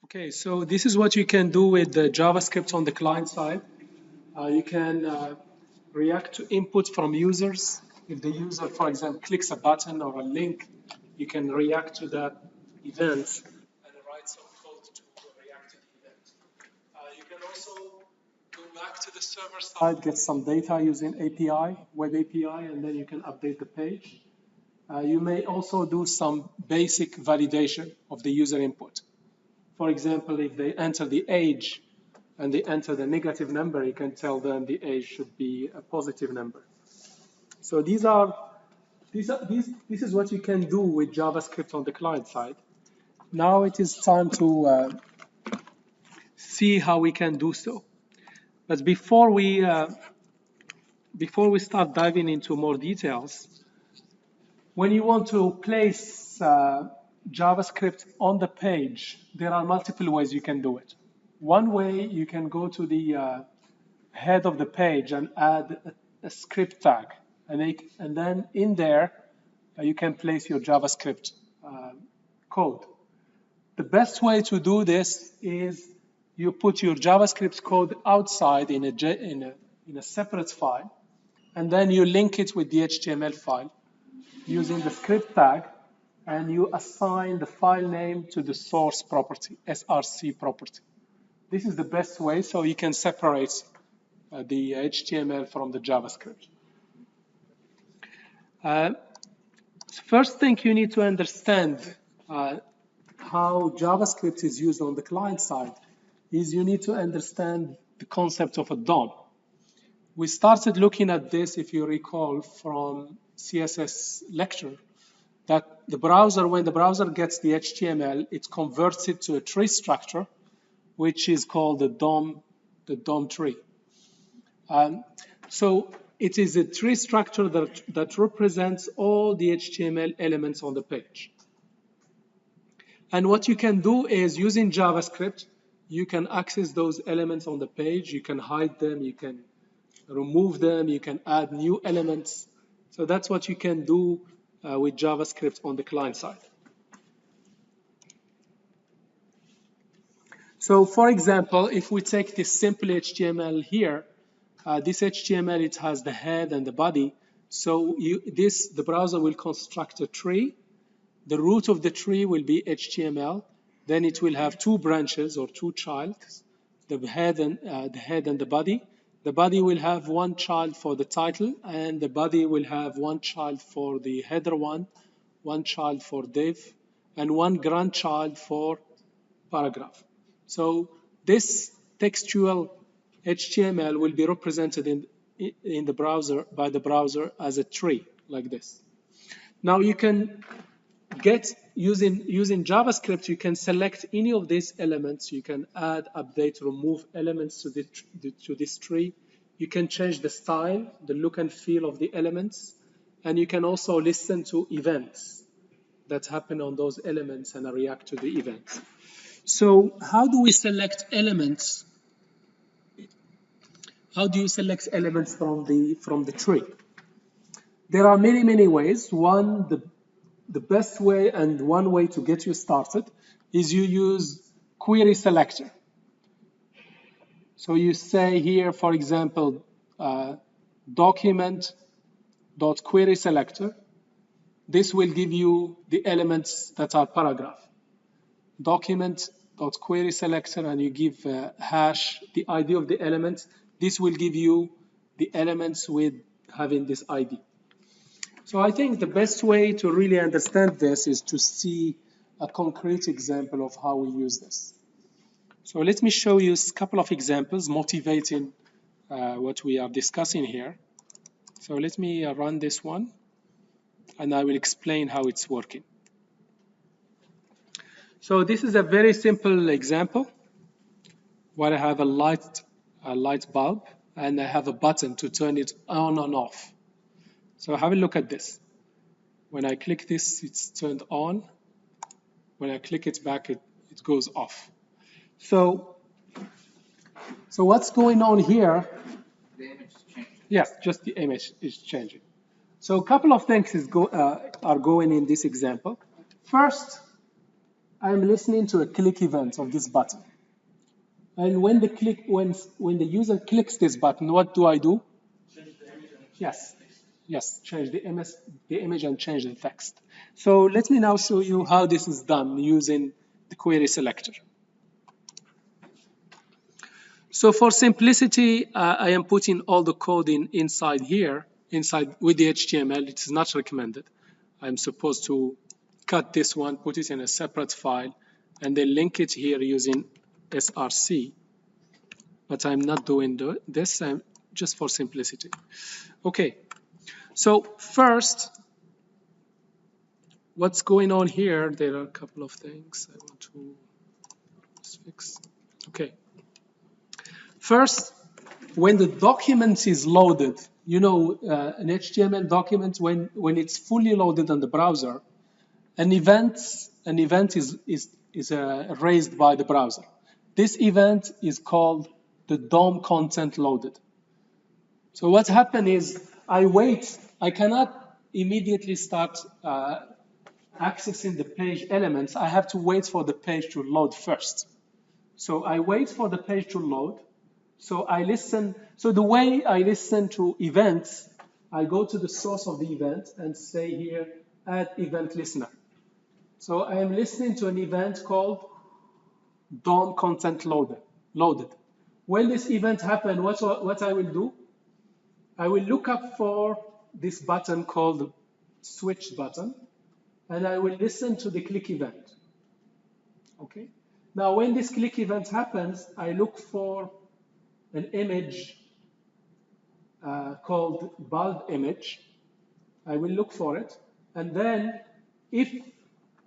Okay, so this is what you can do with the JavaScript on the client side. You can react to input from users. If the user, for example, clicks a button or a link, you can react to that event and write some code to react to the event. You can also go back to the server side, get some data using API, web API, and then you can update the page. You may also do some basic validation of the user input. For example, if they enter the age and they enter the negative number, you can tell them the age should be a positive number. So this is what you can do with JavaScript on the client side. Now it is time to see how we can do so. But before we start diving into more details, when you want to place JavaScript on the page, there are multiple ways you can do it. One way, you can go to the head of the page and add a script tag. And then in there, you can place your JavaScript code. The best way to do this is you put your JavaScript code outside in a separate file, and then you link it with the HTML file using the script tag, and you assign the file name to the source property, src property. This is the best way, so you can separate the HTML from the JavaScript. First thing you need to understand how JavaScript is used on the client side is you need to understand the concept of a DOM. We started looking at this, if you recall, from CSS lecture, that the browser, when the browser gets the HTML, it converts it to a tree structure, which is called the DOM tree. So it is a tree structure that represents all the HTML elements on the page. And what you can do is, using JavaScript, you can access those elements on the page, you can hide them, you can remove them, you can add new elements. So that's what you can do with JavaScript on the client side. So for example, if we take this simple HTML here, this HTML, it has the head and the body. So the browser will construct a tree. The root of the tree will be HTML. Then it will have two branches or two childs, the head and the body. The body will have one child for the title, and the body will have one child for the header one child for div, and one grandchild for paragraph. So this textual HTML will be represented in the browser, by the browser, as a tree like this. Now you can get, using JavaScript, you can select any of these elements. You can add, update, remove elements to this tree. You can change the style, the look and feel of the elements, and you can also listen to events that happen on those elements and react to the events. So how do we select elements? How do you select elements from the tree? There are many ways. The best way, and one way to get you started, is you use query selector. So you say here, for example, document.querySelector. This will give you the elements that are paragraph. Document.querySelector, and you give hash, the ID of the elements. This will give you the elements with having this ID. So I think the best way to really understand this is to see a concrete example of how we use this. So let me show you a couple of examples motivating what we are discussing here. So let me run this one, and I will explain how it's working. So this is a very simple example where I have a light bulb, and I have a button to turn it on and off. So have a look at this. When I click this, it's turned on. When I click it back, it goes off. So what's going on here? The image is changing. Yes, just the image is changing. So a couple of things are going in this example. First, I'm listening to a click event of this button. And when the user clicks this button, what do I do? Yes, yes, change the image and change the text. So let me now show you how this is done using the query selector. So for simplicity, I am putting all the code inside here, inside with the HTML. It is not recommended. I'm supposed to cut this one, put it in a separate file, and then link it here using src. But I'm not doing this just for simplicity. Okay, so first, what's going on here? There are a couple of things I want to fix. Okay. First, when the document is loaded, you know, an HTML document, when it's fully loaded on the browser, an event is raised by the browser. This event is called the DOM content loaded. So what happens is I wait. I cannot immediately start accessing the page elements. I have to wait for the page to load first. So I wait for the page to load. So I listen. So the way I listen to events, I go to the source of the event and say here, add event listener. So I am listening to an event called DOM content loaded. When this event happens, what I will do? I will look up for this button called switch button, and I will listen to the click event. Okay. Now, when this click event happens, I look for an image called bulb image. I will look for it, and then if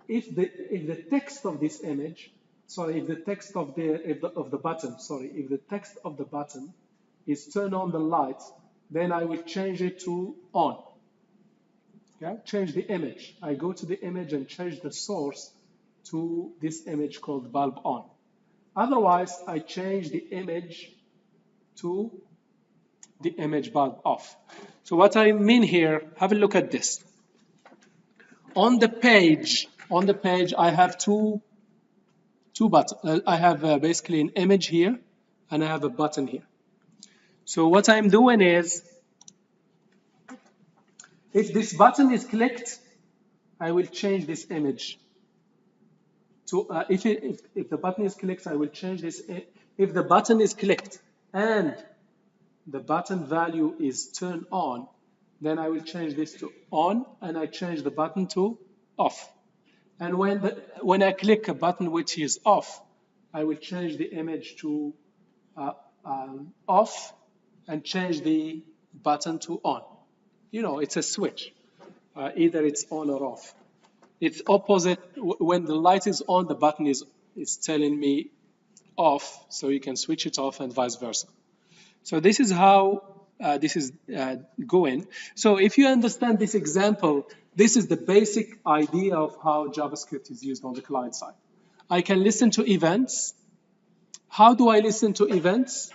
the text of this image, sorry, if the text of the button, sorry, if the text of the button is turn on the light, then I will change it to on. Yeah, change the image. I go to the image and change the source to this image called bulb on. Otherwise, I change the image to the image bulb off. So what I mean here, have a look at this. On the page, I have two buttons. I have basically an image here, and I have a button here. So what I'm doing is, if this button is clicked, I will change this image. So if the button is clicked, I will change this. If the button is clicked and the button value is turned on, then I will change this to on, and I change the button to off. And when I click a button which is off, I will change the image to off and change the button to on. You know, it's a switch. Either it's on or off. It's opposite. When the light is on, the button is telling me off, so you can switch it off and vice versa. So this is how this is going. So if you understand this example, this is the basic idea of how JavaScript is used on the client side. I can listen to events. How do I listen to events?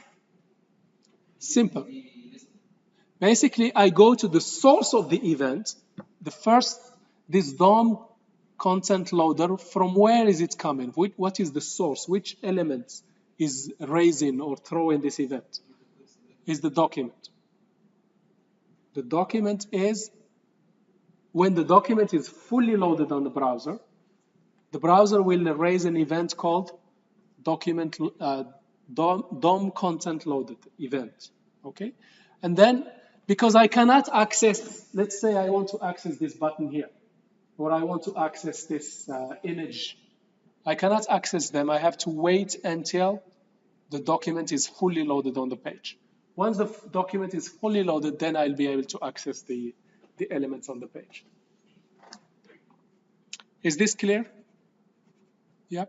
Simple. Basically, I go to the source of the event. This DOM content loader, from where is it coming? What is the source? Which element is raising or throwing this event? Is the document. The document is, when the document is fully loaded on the browser will raise an event called document DOM content loaded event. Okay, and then because I cannot access, let's say I want to access this button here, or I want to access this image, I cannot access them. I have to wait until the document is fully loaded on the page. Once the document is fully loaded, then I'll be able to access the elements on the page. Is this clear? Yeah?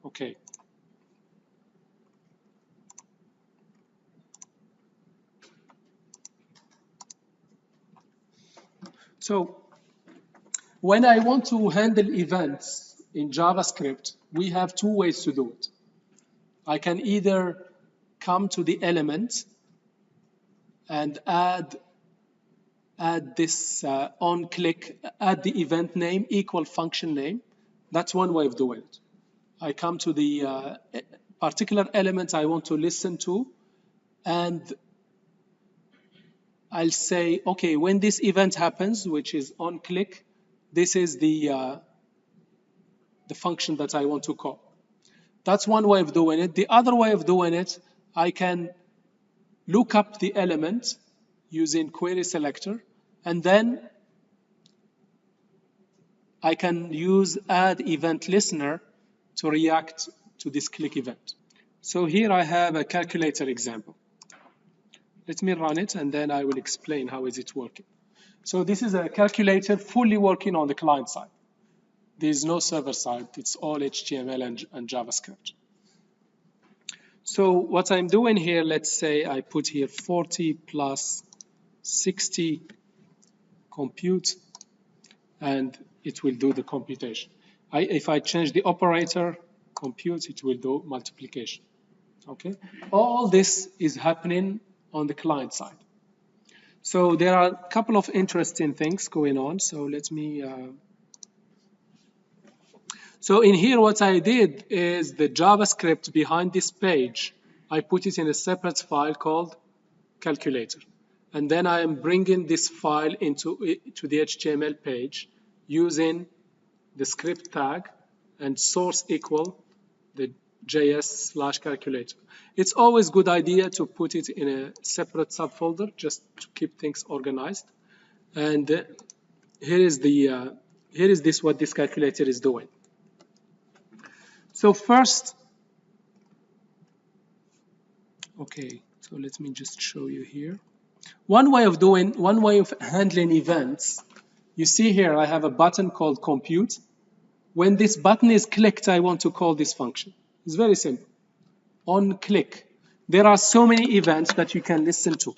Okay. So when I want to handle events in JavaScript, we have two ways to do it. I can either come to the element and add this on click, add the event name equal function name. That's one way of doing it. I come to the particular element I want to listen to, and I'll say, okay, when this event happens, which is on click, this is the function that I want to call. That's one way of doing it. The other way of doing it, I can look up the element using query selector, and then I can use add event listener to react to this click event. So here I have a calculator example. Let me run it, and then I will explain how is it working. So this is a calculator fully working on the client side. There is no server side. It's all HTML and JavaScript. So what I'm doing here, let's say I put here 40 plus 60 compute, and it will do the computation. If I change the operator compute, it will do multiplication. Okay, all this is happening on the client side. So there are a couple of interesting things going on. So let me. So in here, what I did is the JavaScript behind this page, I put it in a separate file called calculator. And then I am bringing this file to the HTML page using the script tag and source equal the JS/calculator. It's always a good idea to put it in a separate subfolder just to keep things organized. And here is this what this calculator is doing. So first, okay, so let me just show you here. One way of handling events, you see here I have a button called compute. When this button is clicked, I want to call this function. It's very simple. On click, there are so many events that you can listen to.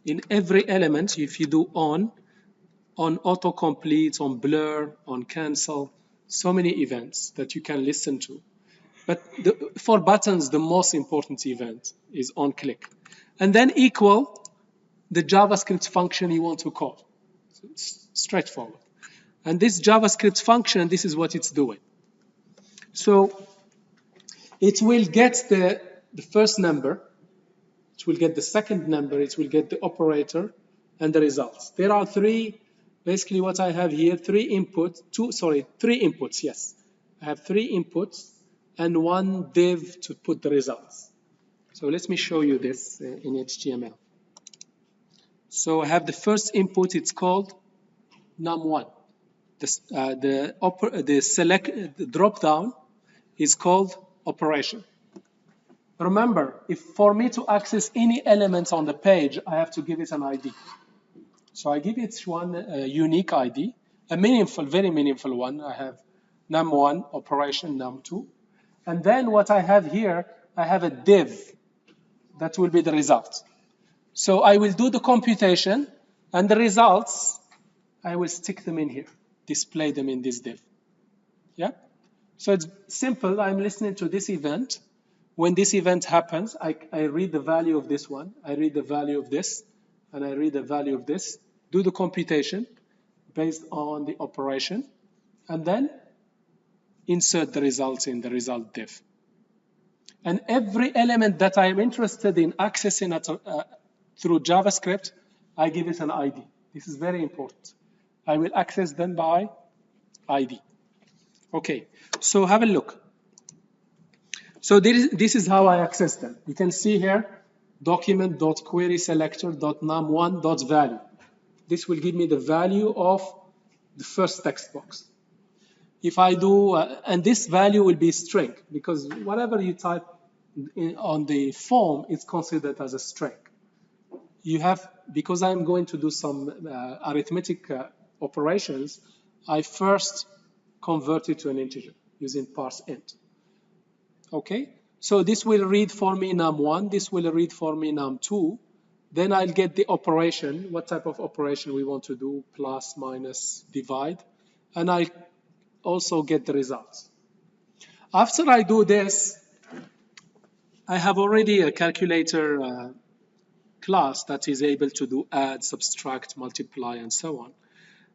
In every element, if you do on autocomplete, on blur, on cancel, so many events that you can listen to. But for buttons, the most important event is on click. And then equal the JavaScript function you want to call. So it's straightforward. And this JavaScript function, this is what it's doing. So it will get the first number, it will get the second number, it will get the operator, and the results. There are basically what I have here, three inputs, yes. I have 3 inputs and one div to put the results. So let me show you this in HTML. So I have the first input, it's called num1. The drop down is called operation. Remember, if for me to access any element on the page, I have to give it an ID. So I give it one unique ID, a meaningful, very meaningful one. I have num1, operation num2. And then what I have here, I have a div that will be the result. So I will do the computation, and the results, I will stick them in here, display them in this div. Yeah? So it's simple. I'm listening to this event. When this event happens, I read the value of this one, I read the value of this, and I read the value of this, do the computation based on the operation, and then insert the results in the result div. And every element that I'm interested in accessing through JavaScript, I give it an ID. This is very important. I will access them by ID. Okay, so have a look. So this is how I access them. You can see here, document.querySelector.num1.value. This will give me the value of the first text box. If I do, and this value will be string, because whatever you type on the form, it's considered as a string. You have, because I'm going to do some arithmetic operations, I first convert it to an integer using parseInt. Okay, so this will read for me num1, this will read for me num2, then I'll get the operation, what type of operation we want to do, plus, minus, divide, and I also get the results. After I do this, I have already a calculator class that is able to do add, subtract, multiply, and so on.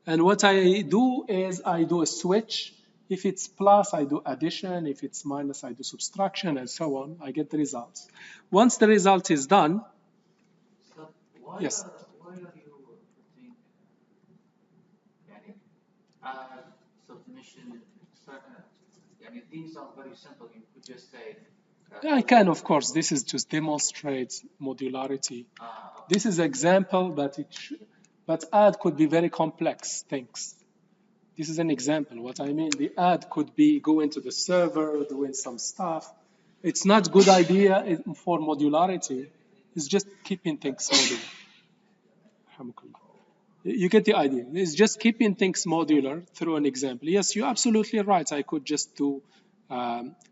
And what I do is I do a switch If it's plus, I do addition. If it's minus, I do subtraction, and so on. I get the results. Once the result is done, So yes. why are you putting يعني submission? يعني these are very simple. You could just say. I can, of course. This is just demonstrates modularity. Okay. This is example, but add could be very complex things. This is an example. What I mean, the add could be go into the server, doing some stuff. It's not good idea for modularity. It's just keeping things modular. You get the idea. It's just keeping things modular through an example. Yes, you're absolutely right. I could just do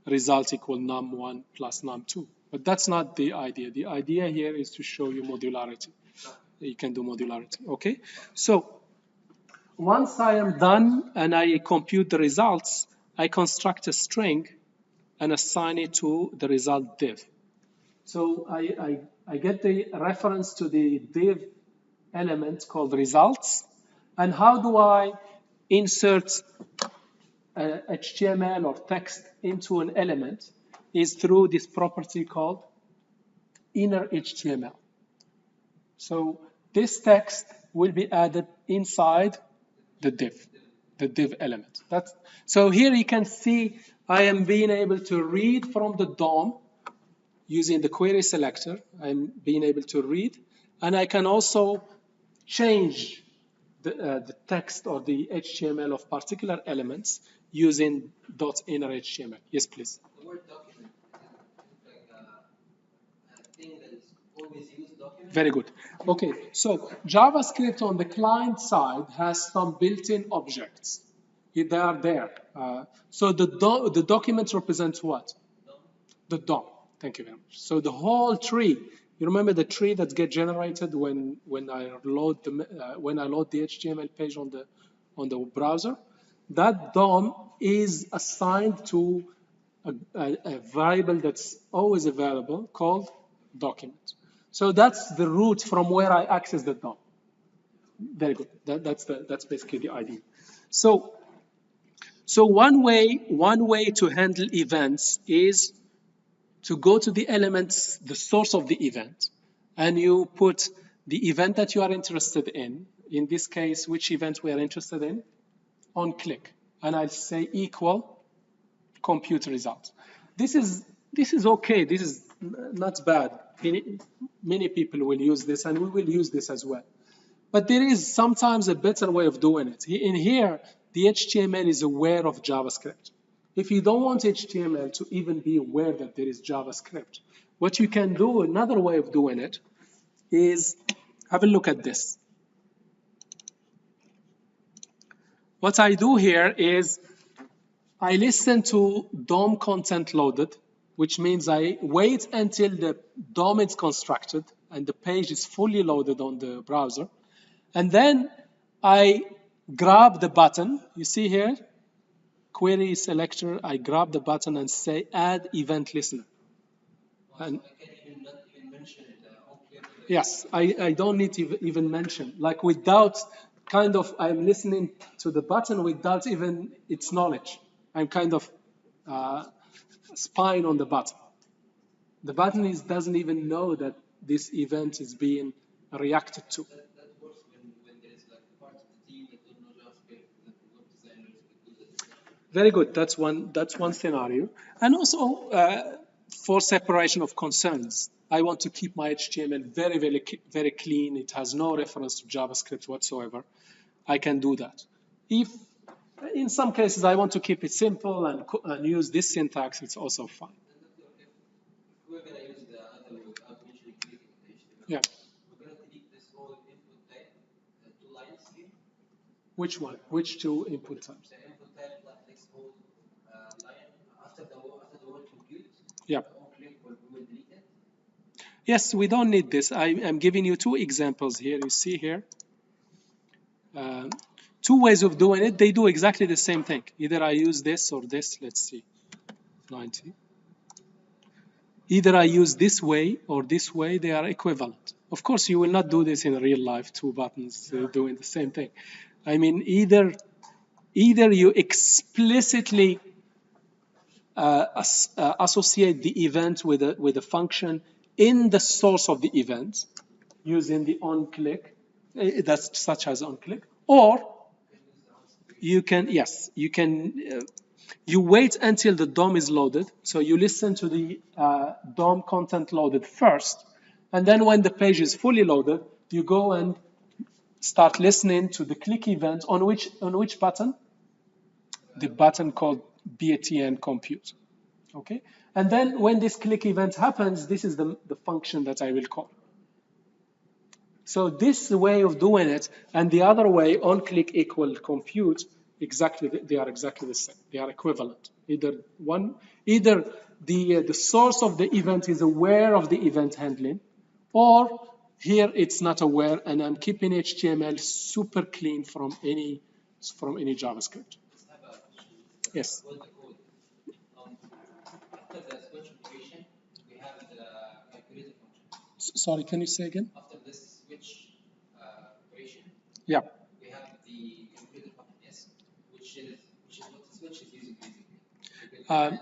result equal num1 plus num2. But that's not the idea. The idea here is to show you modularity. You can do modularity, okay? So once I am done and I compute the results, I construct a string and assign it to the result div. So I get the reference to the div element called results. And how do I insert HTML or text into an element is through this property called inner HTML. So this text will be added inside the div element. So here you can see I am being able to read from the DOM using the query selector. I'm being able to read, and I can also change the text or the HTML of particular elements using .inner HTML. Yes, please. The word document is like a thing that is always used document. Very good. Okay, so JavaScript on the client side has some built-in objects. They are there. So the document represents what? DOM. The DOM. Thank you very much. So the whole tree. You remember the tree that gets generated when I load the HTML page on the browser? That DOM is assigned to a variable that's always available called document. So that's the root from where I access the DOM. Very good. That's basically the idea. So one way to handle events is to go to the elements, the source of the event, and you put the event that you are interested in this case, which event we are interested in, on click. And I'll say equal compute result. This is okay. This is not bad. Many people will use this, and we will use this as well. But there is sometimes a better way of doing it. In here, the HTML is aware of JavaScript. If you don't want HTML to even be aware that there is JavaScript, what you can do, another way of doing it, is have a look at this. What I do here is I listen to DOM content loaded, which means I wait until the DOM is constructed and the page is fully loaded on the browser. And then I grab the button. You see here, query selector, I grab the button and say add event listener. And yes, I don't need to even mention, like without kind of, I'm listening to the button without even its knowledge. I'm kind of spying on the button. The button doesn't even know that this event is being reacted to. That works when there is like part of the team that don't know JavaScript, that web designers could do that. Very good. That's one scenario. And also for separation of concerns. I want to keep my HTML very, very, very clean. It has no reference to JavaScript whatsoever. I can do that. If in some cases I want to keep it simple and use this syntax, it's also fine. We're going to use the other way without mentioning anything in the HTML. Yeah. We're going to delete this whole input type, 2 lines here. Which one? Which two input types? The input type, this whole line after the word compute. Yeah. We will delete it. Yes, we don't need this. I'm giving you two examples here. You see here. Two ways of doing it. They do exactly the same thing. Either I use this or this. Let's see. 90. Either I use this way or this way. They are equivalent. Of course, you will not do this in real life. Two buttons doing the same thing. I mean, either either you explicitly associate the event with a function in the source of the event using the onClick, that's such as onClick, or you can, yes, you can, you wait until the DOM is loaded. So you listen to the DOM content loaded first, and then when the page is fully loaded, you go and start listening to the click event on which button? The button called BATN compute. Okay, and then when this click event happens, this is the function that I will call. So this way of doing it, and the other way, on click equal compute, exactly, they are exactly the same. They are equivalent. Either the source of the event is aware of the event handling, or here it's not aware, and I'm keeping HTML super clean from any JavaScript. Yes. After the switch operation, we have the calculator function. Sorry, can you say again? After this switch operation, Yeah. we have the calculator function, yes, which is what the switch is using basically.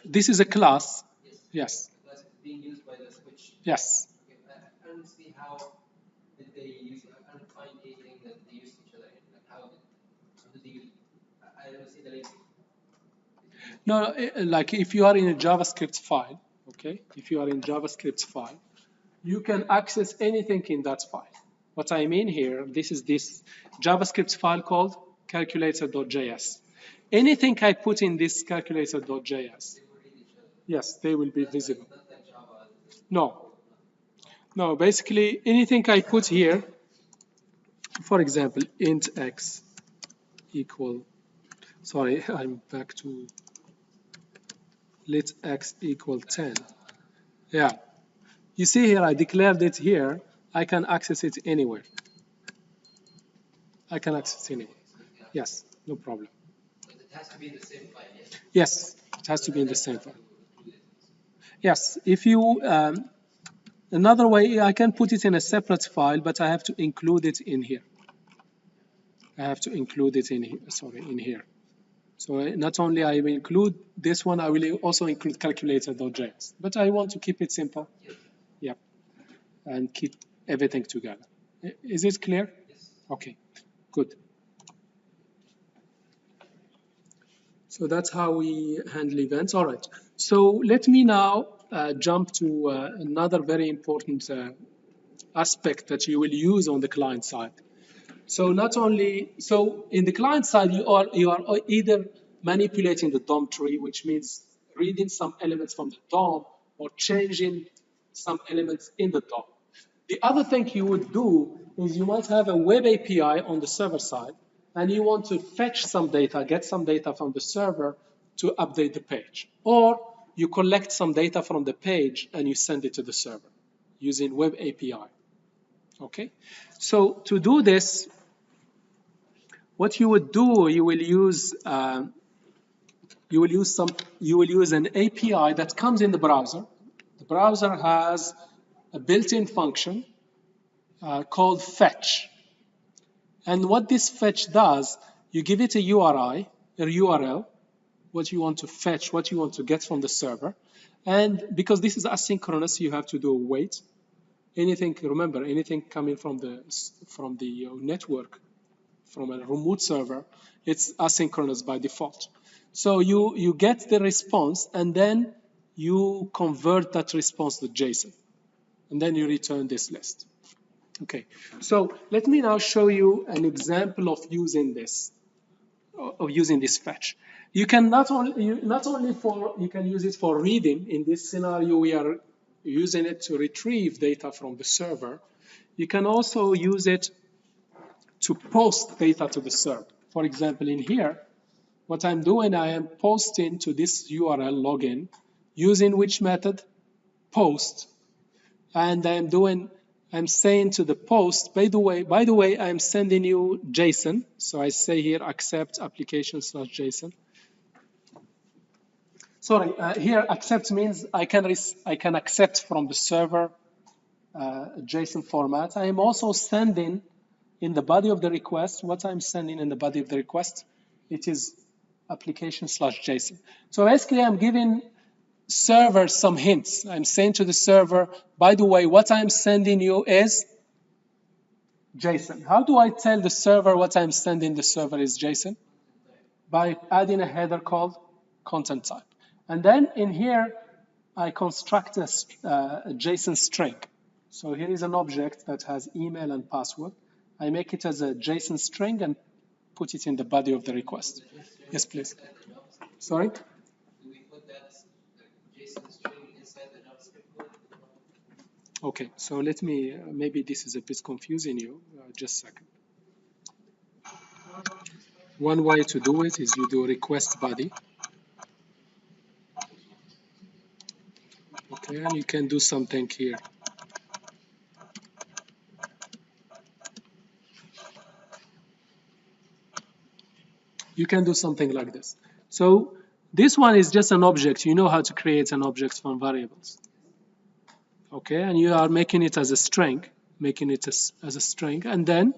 This is a class. Yes. Yes. The class is being used by the switch. Yes. Okay, I don't see how did they use it. I don't find anything that they use each other in. Like how did they use it? I don't see the link. No, like if you are in a JavaScript file, okay, if you are in JavaScript file, you can access anything in that file. What I mean here, this is this JavaScript file called calculator.js. Anything I put in this calculator.js, yes, they will be visible. No, no, basically anything I put here, for example, int x equal, sorry, I'm back to let x equal 10. Yeah. You see here, I declared it here. I can access it anywhere. I can access it anywhere. Yes, no problem. But it has to be in the same file, yes? Yes, it has to be in the same file. Yes, if you, another way, I can put it in a separate file, but I have to include it in here. I have to include it in here, sorry, in here. So not only I will include this one, I will also include calculator.js. But I want to keep it simple. Yeah. And keep everything together. Is it clear? Yes. Okay, good. So that's how we handle events. All right. So let me now jump to another very important aspect that you will use on the client side. So not only, so in the client side, you are either manipulating the DOM tree, which means reading some elements from the DOM or changing some elements in the DOM. The other thing you would do is you might have a web API on the server side, and you want to fetch some data, get some data from the server to update the page. Or you collect some data from the page and you send it to the server using web API. Okay? So to do this, what you would do, you will use an API that comes in the browser. The browser has a built-in function called fetch. And what this fetch does, you give it a URI, a URL, what you want to fetch, what you want to get from the server. And because this is asynchronous, you have to do a wait. Anything, remember, anything coming from the network, from a remote server, it's asynchronous by default. So you get the response, and then you convert that response to JSON. And then you return this list. Okay, so let me now show you an example of using this fetch. You can you can use it for reading. In this scenario, we are using it to retrieve data from the server. You can also use it to post data to the server. For example, in here, what I'm doing, I am posting to this URL login using which method? Post. And I'm saying to the post, by the way, I'm sending you JSON. So I say here, accept application/JSON. Sorry, here accept means I can accept from the server JSON format. I am also sending in the body of the request. What I'm sending in the body of the request It is application/JSON. So basically, I'm giving server some hints. I'm saying to the server, by the way, what I'm sending you is JSON. How do I tell the server what I'm sending the server is JSON? By adding a header called content type. And then in here, I construct a JSON string. So here is an object that has email and password. I make it as a JSON string and put it in the body of the request. Yes, please. Sorry? Do we put that JSON string inside the JavaScript code? Okay, so let me, maybe this is a bit confusing you. Just a second. One way to do it is you do request body. Okay, and you can do something here. You can do something like this. So this one is just an object. You know how to create an object from variables. Okay, and you are making it as a string, making it as a string, and then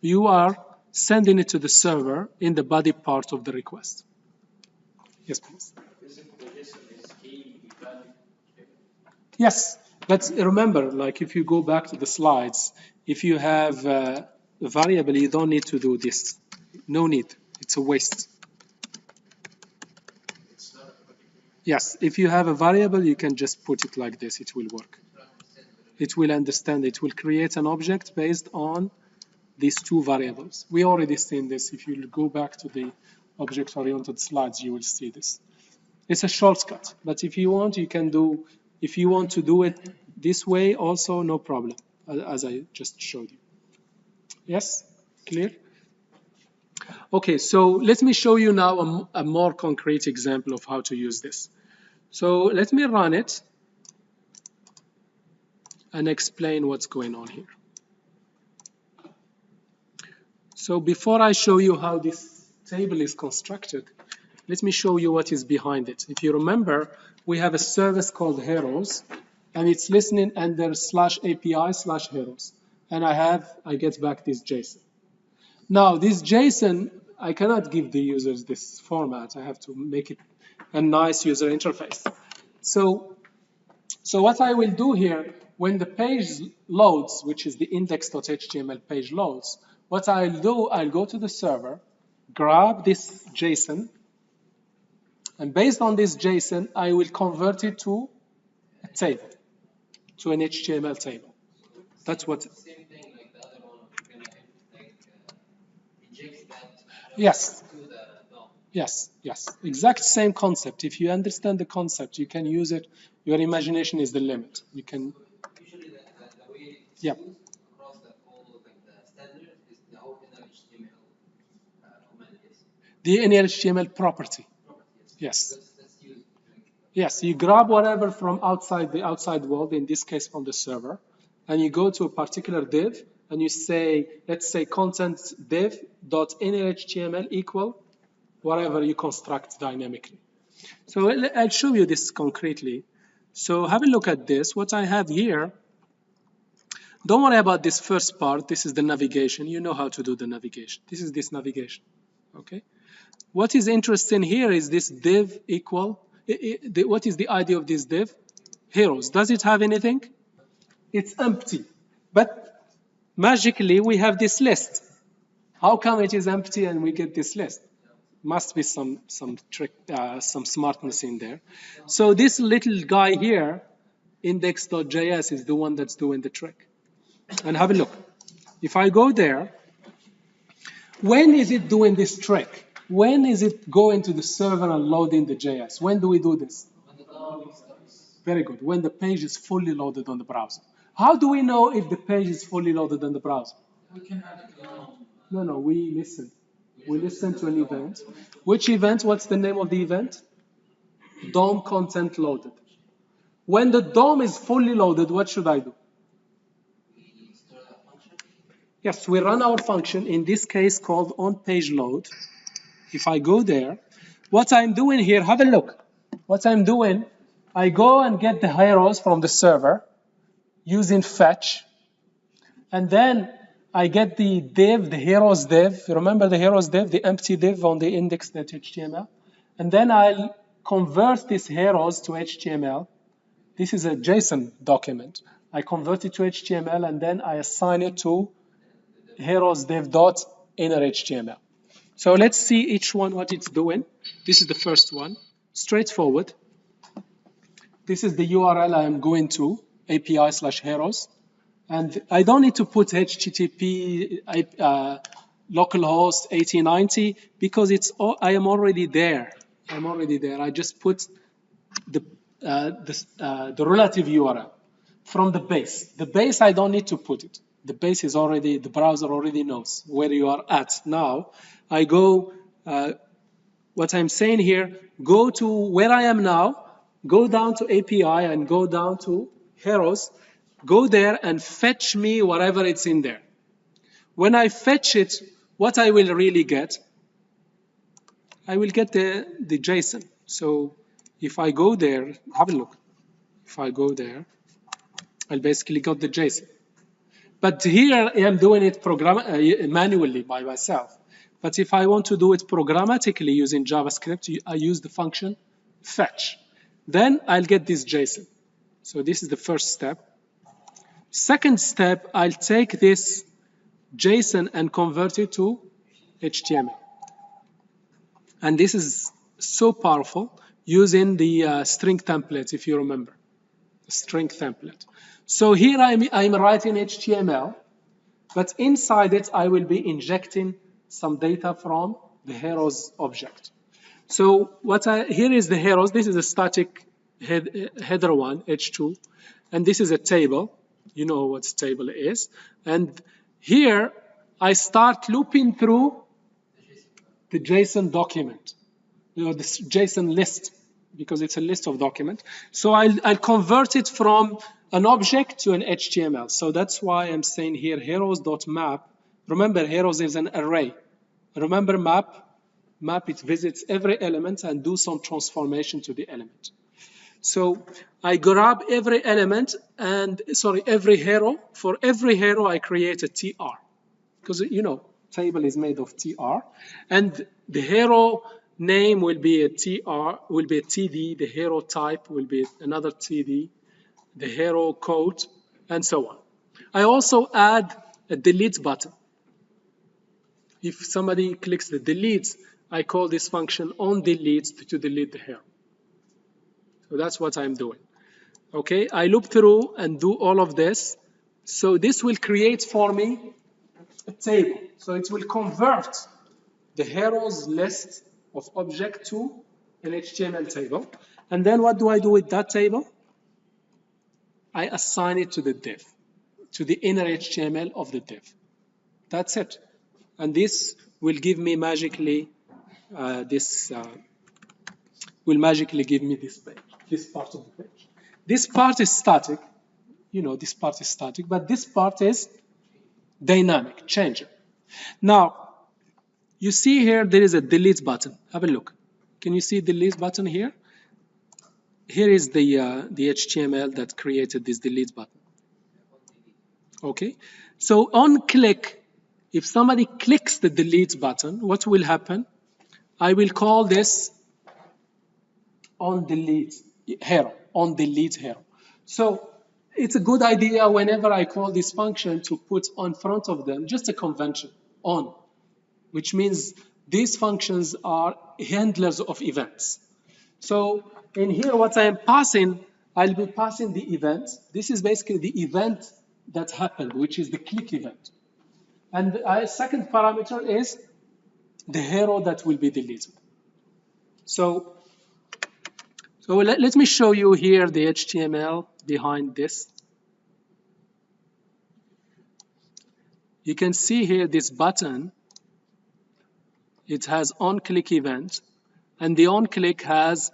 you are sending it to the server in the body part of the request. Yes, please. Yes, but remember, like if you go back to the slides, if you have a variable, you don't need to do this. No need. It's a waste. Yes, if you have a variable, you can just put it like this. It will work. It will understand. It will create an object based on these two variables. We already seen this. If you go back to the object-oriented slides, you will see this. It's a shortcut, but if you want, you can do, if you want to do it this way also, no problem, as I just showed you. Yes? Clear? Okay, so let me show you now a more concrete example of how to use this. So let me run it and explain what's going on here. So before I show you how this table is constructed, let me show you what is behind it. If you remember, we have a service called heroes, and it's listening under /API/heroes. And I get back this JSON. Now, this JSON, I cannot give the users this format. I have to make it a nice user interface. So what I will do here, when the page loads, which is the index.html page loads, what I'll do, I'll go to the server, grab this JSON, and based on this JSON, I will convert it to a table, to an HTML table. That's what. Same thing like the other one. We're gonna inject that. Yes. To the DOM. Yes, yes, exact same concept. If you understand the concept, you can use it. Your imagination is the limit. You can. Usually the way it's Yeah. used across the whole like the standard is the whole HTML command. Yes. The HTML property. Yes. That's used. Yes, you grab whatever from outside the outside world, in this case from the server, and you go to a particular div, and you say, let's say content div.innerHTML equal whatever you construct dynamically. So I'll show you this concretely. So have a look at this. What I have here, don't worry about this first part. This is the navigation. You know how to do the navigation. This is this navigation, okay? What is interesting here is this div equal, what is the ID of this div? Heroes. Does it have anything? It's empty. But magically, we have this list. How come it is empty and we get this list? Must be some trick, some smartness in there. So this little guy here, index.js, is the one that's doing the trick. And have a look. If I go there, when is it doing this trick? When is it going to the server and loading the JS? When do we do this? When the loading starts. Very good. When the page is fully loaded on the browser. How do we know if the page is fully loaded on the browser? We can have it DOM. No, we listen. We listen to an event. Which event? What's the name of the event? DOM content loaded. When the DOM is fully loaded, what should I do? We store that function. Yes, we run our function, in this case called onPageLoad. If I go there, what I'm doing here, have a look. What I'm doing, I go and get the heroes from the server using fetch, and then I get the div, the heroes div. Remember the heroes div, the empty div on the index.html. And then I'll convert this heroes to HTML. This is a JSON document. I convert it to HTML and then I assign it to heroes div dot inner HTML. So let's see each one what it's doing. This is the first one, straightforward. This is the URL I am going to, API/heroes. And I don't need to put HTTP localhost 8090 because I am already there. I'm already there. I just put the relative URL from the base. The base, I don't need to put it. The base is already, the browser already knows where you are at. Now, I go, what I'm saying here, go to where I am now, go down to API and go down to heroes, go there and fetch me whatever it's in there. When I fetch it, what I will really get, I will get the JSON. So if I go there, have a look. If I go there, I'll basically get the JSON. But here I am doing it manually by myself. But if I want to do it programmatically using JavaScript, I use the function fetch. Then I'll get this JSON. So this is the first step. Second step, I'll take this JSON and convert it to HTML. And this is so powerful using the string template, if you remember, the string template. So here I'm writing HTML, but inside it I will be injecting some data from the heroes object. So here is the heroes. This is a static header one, H2, and this is a table. You know what table is. And here I start looping through the JSON document, this JSON list, because it's a list of documents. So I'll convert it from an object to an HTML. So that's why I'm saying here heroes.map. Remember, heroes is an array. Remember map? Map, it visits every element and do some transformation to the element. So I grab every element and, every hero. For every hero, I create a TR. Because, table is made of TR. And the hero name will be a TR, will be a TD. The hero type will be another TD. The hero code, and so on. I also add a delete button. If somebody clicks the delete, I call this function onDelete to delete the hero. So that's what I'm doing. Okay, I loop through and do all of this. So this will create for me a table. So it will convert the heroes list of object to an HTML table. And then what do I do with that table? I assign it to the div, to the inner HTML of the div. That's it. And this will give me magically give me this page, this part of the page. This part is static. This part is static, but this part is dynamic, changer. Now, you see here there is a delete button. Have a look. Can you see the delete button here? Here is the HTML that created this delete button. Okay, so on click, if somebody clicks the delete button, what will happen? I will call this onDelete hero, onDelete hero. So it's a good idea whenever I call this function to put on front of them just a convention, on, which means these functions are handlers of events. So in here, what I am passing, I'll be passing the event. This is basically the event that happened, which is the click event. And the second parameter is the hero that will be deleted. So let me show you here the HTML behind this. You can see here this button. It has on-click event, and the on-click has,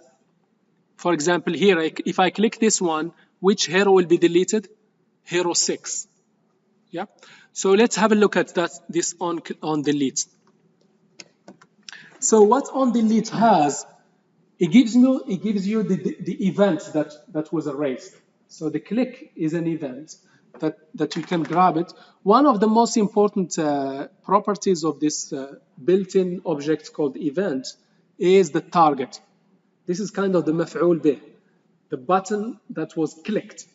for example, here, if I click this one, which hero will be deleted? Hero 6. Yeah. So let's have a look at this on delete. So what on delete has, it gives you the event that was erased. So the click is an event, that you can grab it. One of the most important properties of this built-in object called event is the target. This is kind of the maf'ul bih, the button that was clicked.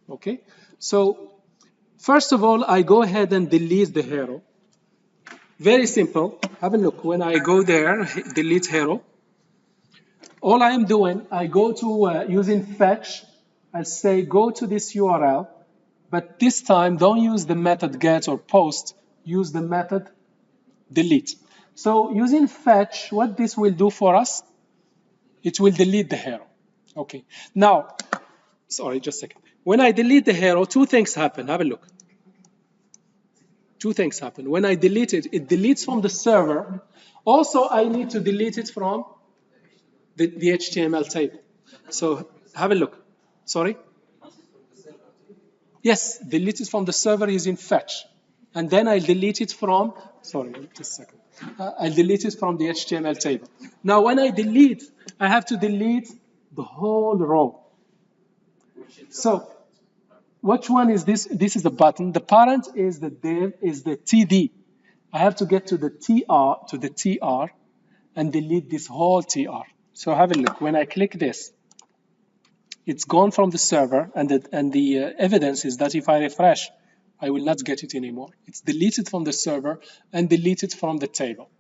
Okay, so first of all, I go ahead and delete the hero. Very simple. Have a look. When I go there, delete hero, all I am doing, I go to using fetch. I say go to this URL, but this time don't use the method get or post. Use the method delete. So using fetch, what this will do for us, it will delete the hero. Okay. Now, sorry, just a second. When I delete the hero, two things happen. Have a look. Two things happen. When I delete it, it deletes from the server. Also, I need to delete it from the HTML table. So have a look. Sorry? Yes, delete it from the server using fetch. And then I'll delete it from, sorry, just a second. I'll delete it from the HTML table. Now, when I delete, I have to delete the whole row. So which one is this? This is the button. The parent is the div, is the TD. I have to get to the TR and delete this whole TR. So have a look. When I click this, it's gone from the server, and the evidence is that if I refresh, I will not get it anymore. It's deleted from the server and deleted from the table.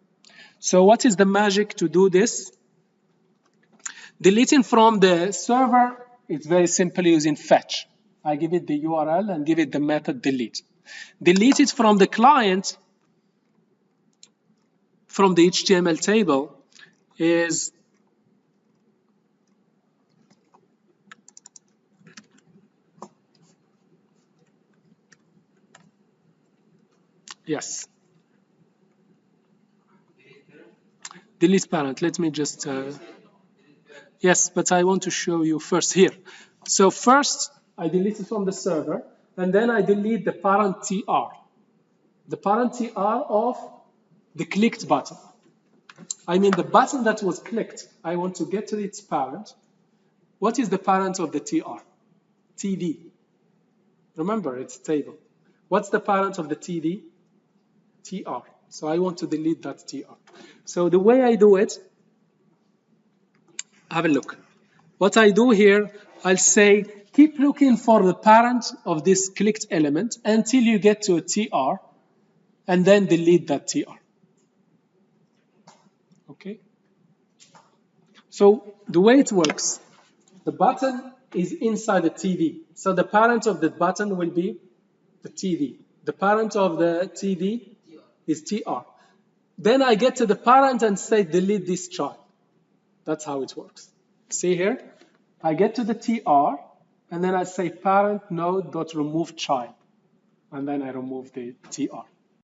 So what is the magic to do this? Deleting from the server, it's very simple using fetch. I give it the URL and give it the method delete. Delete it from the client, from the HTML table, is yes. Delete parent. Let me just yes, but I want to show you first here. So first, I delete it from the server, and then I delete the parent TR. The parent TR of the clicked button. I mean the button that was clicked. I want to get to its parent. What is the parent of the TR? TD. Remember, it's a table. What's the parent of the TD? TR. So I want to delete that TR. So the way I do it, have a look. What I do here, I'll say, keep looking for the parent of this clicked element until you get to a TR, and then delete that TR. Okay? So the way it works, the button is inside the TD. So the parent of the button will be the TD. The parent of the TD is TR. Then I get to the parent and say delete this child. That's how it works. See here? I get to the TR, and then I say parent node.remove child. And then I remove the TR.